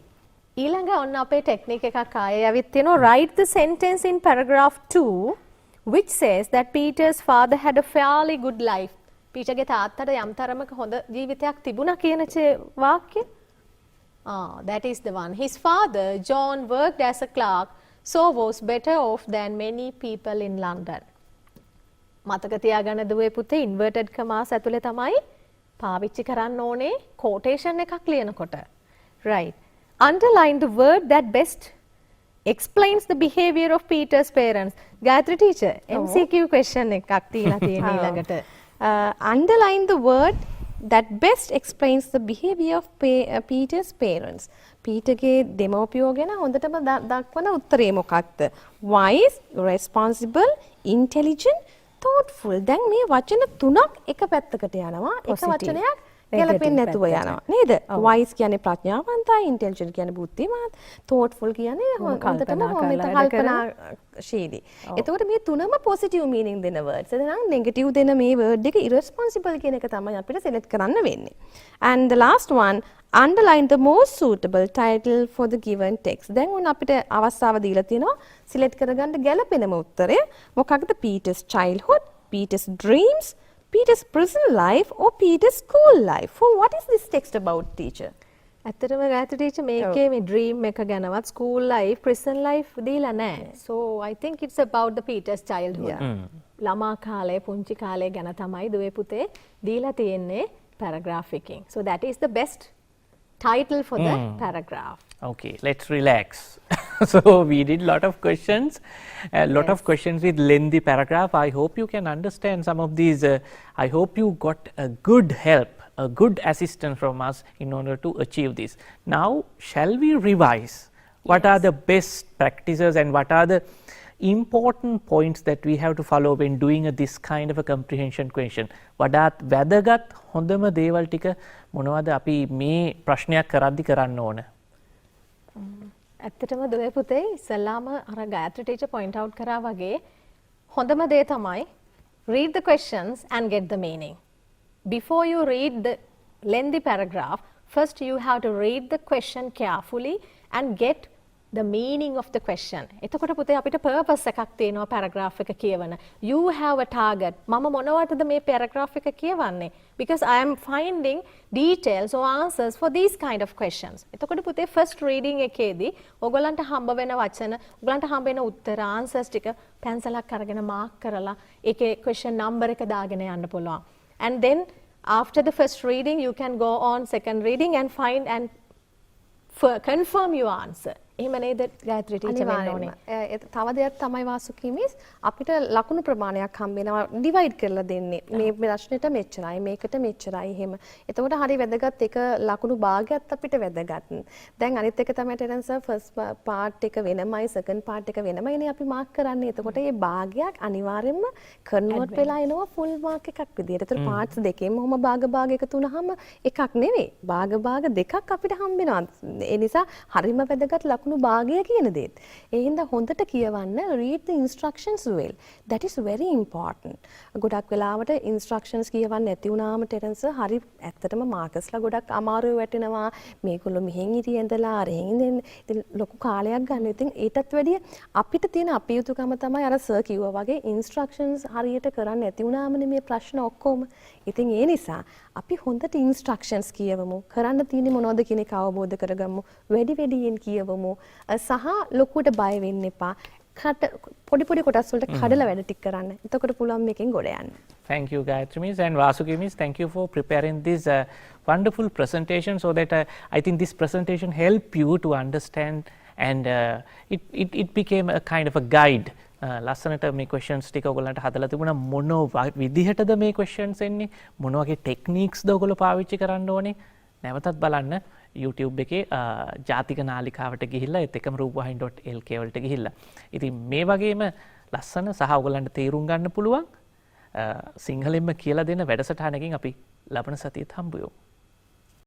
ඊළඟ ඔන්න අපේ ටෙක්නික් එකක් ආයෙ යවිත් තියෙනවා. Write the sentence in paragraph 2 which says that Peter's father had a fairly good life. පීටර්ගේ තාත්තට යම් තරමක හොඳ ජීවිතයක් තිබුණා කියන වාක්‍ය. That is the one. His father John worked as a clerk, so was better off than many people in London. මතක තියාගන්න දුවේ පුතේ inverted commas ඇතුලේ තමයි පාවිච්චි කරන්න ඕනේ quotation එකක් ලියනකොට. Right. Underline the word that best explains the behavior of Peter's parents. Gayatri teacher, MCQ question එකක් තියලා තියෙන ඊළඟට. Underline the word that best explains the behavior of Peter's parents. පීටර්ගේ දෙමව්පියෝ ගැන හොඳටම දක්වන උත්තරේ මොකක්ද? Wise, responsible, intelligent, thoughtful. දැන් මේ වචන 3ක් එක පැත්තකට යනවා. එක වචනයක් ගැලපෙන්නේ නැතුව යනවා. නේද? Wise කියන්නේ ප්‍රඥාවන්තයි, intelligent කියන්නේ බුද්ධිමත්, thoughtful කියන්නේ හොඳටම කල්පනාශීලී. එතකොට මේ තුනම positive meaning දෙන words. එහෙනම් negative දෙන මේ word එක irresponsible කියන එක තමයි අපිට select කරන්න වෙන්නේ. And the last one, underline the most suitable title for the given text. දැන් උන් අපිට අවස්ථාව දීලා තියෙනවා select කරගන්න ගැලපෙනම උත්තරය. මොකක්ද? Peter's childhood, Peter's dreams, Peter's prison life or Peter's school life. So what is this text about, teacher? ඇත්තටම ගායත්‍රි ටීචර් මේකේ මේ dream එක ගැනවත් school life, prison life දීලා නැහැ. So I think it's about the Peter's childhood. ළමා කාලේ, පුංචි කාලේ ගැන තමයි දුවේ පුතේ දීලා තියෙන්නේ paragraph එකකින්. So that is the best title for the paragraph. Okay, let's relax. So we did lot of questions, a lot of questions with lengthy paragraph. I hope you can understand some of these. I hope you got a good help, a good assistance from us in order to achieve this. Now, shall we revise? What are the best practices and what are the important points that we have to follow when doing this kind of a comprehension question? වඩාත් වැදගත් හොඳම දේවල් ටික මොනවද අපි මේ ප්‍රශ්නයක් කරද්දි කරන්න ඕන? ඇත්තටම දුවේ පුතේ ඉස්සල්ලාම අර ගායත්‍රි ටීචර් point out කරා වගේ හොඳම දේ තමයි read the questions and get the meaning. Before you read the lengthy paragraph, first you have to read the question carefully and get the meaning of the question. එතකොට පුතේ අපිට purpose එකක් තියෙනවා paragraph එක කියවන. You have a target. මම මොනවටද මේ paragraph එක කියවන්නේ? Because I am finding details or answers for these kind of questions. එතකොට පුතේ first reading එකේදී ඔයගලන්ට හම්බ වෙන වචන, ඔයගලන්ට හම්බ වෙන උත්තර answers ටික පැන්සලක් අරගෙන mark කරලා ඒකේ question number එක දාගෙන යන්න පුළුවන්. And then after the first reading you can go on second reading and find and confirm your answer. එහෙම නේද ගායත්‍රී ටීචර් වෙන්න ඕනේ. තව දෙයක් තමයි වාසුකී මිස් අපිට ලකුණු ප්‍රමාණයක් හම්බ වෙනවා ඩිවයිඩ් කරලා දෙන්නේ. මේ ප්‍රශ්නෙට මෙච්චරයි මේකට මෙච්චරයි එහෙම. එතකොට හරි වැදගත් එක ලකුණු භාගයත් අපිට වැදගත්. දැන් අනිත් එක තමයි ටෙරන්ස් ෆස්ට් පාර්ට් එක වෙනමයි සෙකන්ඩ් පාර්ට් එක වෙනමයිනේ අපි මාක් කරන්නේ. එතකොට මේ භාගයක් අනිවාර්යෙන්ම කන්වර්ට් වෙලා එනවා ෆුල් මාක් එකක් විදියට. එතකොට පාර්ට්ස් දෙකෙන්ම ඔහම භාග එකතු වුනහම එකක් නෙවෙයි. භාග දෙකක් අපිට හම්බ වෙනවා. ඒ නිසා හරිම වැදගත් ලකුණු භාගය කියන දේත්. ඒ හින්දා හොඳට කියවන්න read the instructions well. That is very important. ගොඩක් වෙලාවට instructions කියවන්න නැති වුණාම ටෙරන්ස් හරි ඇත්තටම මාකස්ලා ගොඩක් අමාරුවේ වැටෙනවා. මේගොල්ලෝ මෙහෙන් ඉරි ඇඳලා අරහෙන් ඉතින් ලොකු කාලයක් ගන්න. ඉතින් ඊටත් වැඩිය අපිට තියෙන අපේ යුතුයකම තමයි අර සර් කිව්වා වගේ instructions හරියට කරන්න නැති වුණාමනේ මේ ප්‍රශ්න ඔක්කොම. ඉතින් ඒ නිසා අපි හොඳට instructions කියවමු. කරන්න තියෙන්නේ මොනවද කියන එක අවබෝධ කරගමු. වැඩියෙන් කියවමු. සහ ලොකුට බය වෙන්න එපා. පොඩි කොටස් වලට කඩලා වැඩ ටික කරන්න. එතකොට පුළුවන් මේකෙන් ගොඩ යන්න. Thank you, Gayatri Miss, and Vasuki Miss. Thank you for preparing this wonderful presentation, so that I think this presentation helped you to understand, and it became a kind of a guide. ලස්සනට මේ questions ටික ඔයගොල්ලන්ට හදලා තිබුණා මොන විදිහටද මේ questions එන්නේ, මොන වගේ techniques ද ඔයගොල්ලෝ පාවිච්චි කරන්න ඕනේ. නැවතත් බලන්න YouTube එකේ ජාතික නාලිකාවට ගිහිල්ලා ඒත් එකම rupavahini.lk වලට ගිහිල්ලා. ඉතින් මේ වගේම ලස්සන සහ ඔයගොල්ලන්ට තේරුම් ගන්න පුළුවන් සිංහලෙන්ම කියලා දෙන වැඩසටහනකින් අපි ලබන සතියේත් හම්බ වෙමු.